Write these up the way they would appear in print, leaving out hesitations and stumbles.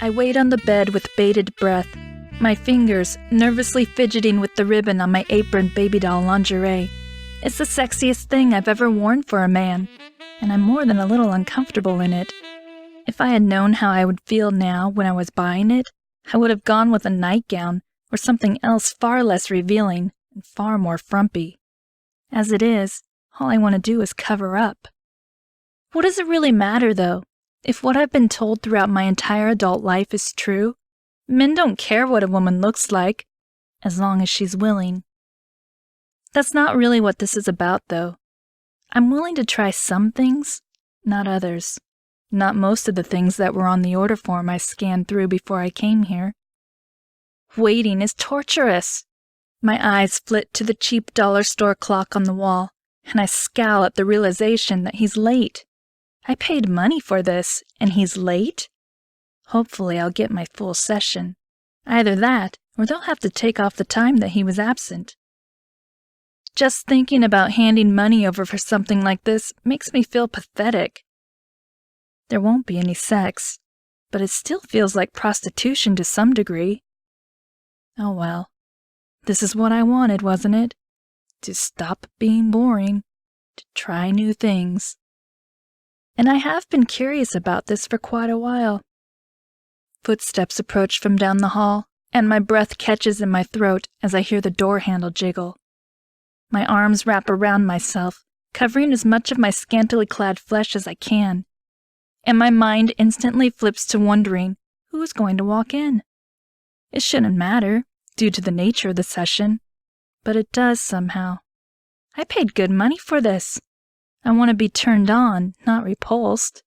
I wait on the bed with bated breath, my fingers nervously fidgeting with the ribbon on my apron baby doll lingerie. It's the sexiest thing I've ever worn for a man, and I'm more than a little uncomfortable in it. If I had known how I would feel now when I was buying it, I would have gone with a nightgown or something else far less revealing and far more frumpy. As it is, all I want to do is cover up. What does it really matter, though? If what I've been told throughout my entire adult life is true, men don't care what a woman looks like, as long as she's willing. That's not really what this is about, though. I'm willing to try some things, not others. Not most of the things that were on the order form I scanned through before I came here. Waiting is torturous. My eyes flit to the cheap dollar store clock on the wall, and I scowl at the realization that he's late. I paid money for this, and he's late? Hopefully I'll get my full session. Either that, or they'll have to take off the time that he was absent. Just thinking about handing money over for something like this makes me feel pathetic. There won't be any sex, but it still feels like prostitution to some degree. Oh well, this is what I wanted, wasn't it? To stop being boring, to try new things. And I have been curious about this for quite a while. Footsteps approach from down the hall, and my breath catches in my throat as I hear the door handle jiggle. My arms wrap around myself, covering as much of my scantily clad flesh as I can, and my mind instantly flips to wondering who's going to walk in. It shouldn't matter, due to the nature of the session, but it does somehow. I paid good money for this. I want to be turned on, not repulsed.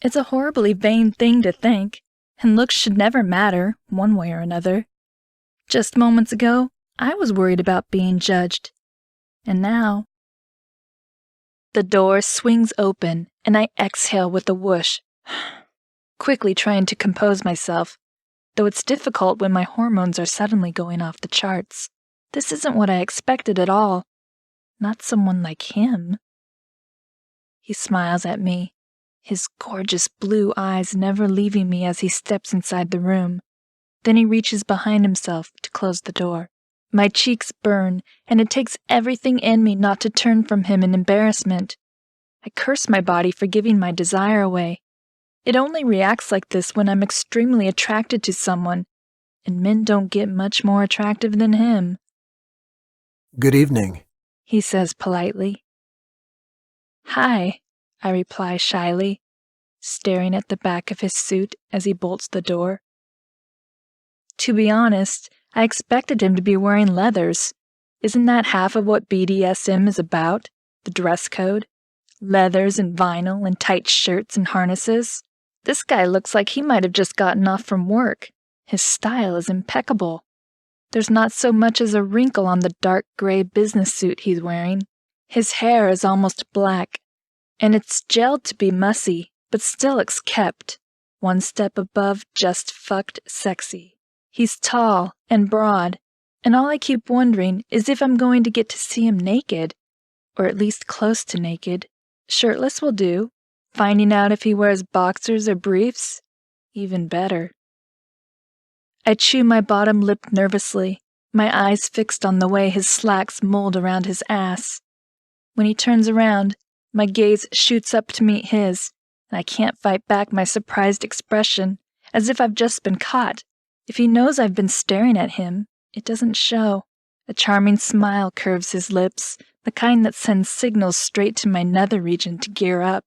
It's a horribly vain thing to think, and looks should never matter, one way or another. Just moments ago, I was worried about being judged. And now... The door swings open, and I exhale with a whoosh, quickly trying to compose myself, though it's difficult when my hormones are suddenly going off the charts. This isn't what I expected at all. Not someone like him. He smiles at me, his gorgeous blue eyes never leaving me as he steps inside the room. Then he reaches behind himself to close the door. My cheeks burn, and it takes everything in me not to turn from him in embarrassment. I curse my body for giving my desire away. It only reacts like this when I'm extremely attracted to someone, and men don't get much more attractive than him. Good evening, he says politely. Hi, I reply shyly, staring at the back of his suit as he bolts the door. To be honest, I expected him to be wearing leathers. Isn't that half of what BDSM is about? The dress code? Leathers and vinyl and tight shirts and harnesses? This guy looks like he might have just gotten off from work. His style is impeccable. There's not so much as a wrinkle on the dark gray business suit he's wearing. His hair is almost black, and it's gelled to be mussy, but still it's kept, one step above just fucked sexy. He's tall and broad, and all I keep wondering is if I'm going to get to see him naked, or at least close to naked. Shirtless will do. Finding out if he wears boxers or briefs, even better. I chew my bottom lip nervously, my eyes fixed on the way his slacks mold around his ass. When he turns around, my gaze shoots up to meet his, and I can't fight back my surprised expression, as if I've just been caught. If he knows I've been staring at him, it doesn't show. A charming smile curves his lips, the kind that sends signals straight to my nether region to gear up.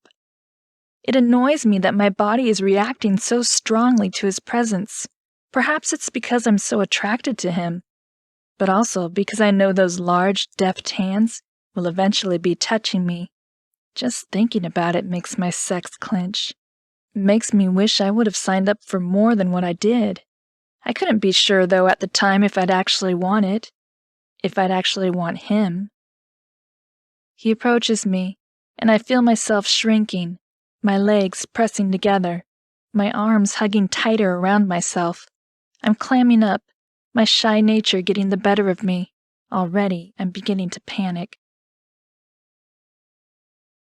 It annoys me that my body is reacting so strongly to his presence. Perhaps it's because I'm so attracted to him, but also because I know those large, deft hands will eventually be touching me. Just thinking about it makes my sex clench. It makes me wish I would have signed up for more than what I did. I couldn't be sure, though, at the time if I'd actually want it. If I'd actually want him. He approaches me, and I feel myself shrinking, my legs pressing together, my arms hugging tighter around myself. I'm clamming up, my shy nature getting the better of me. Already, I'm beginning to panic.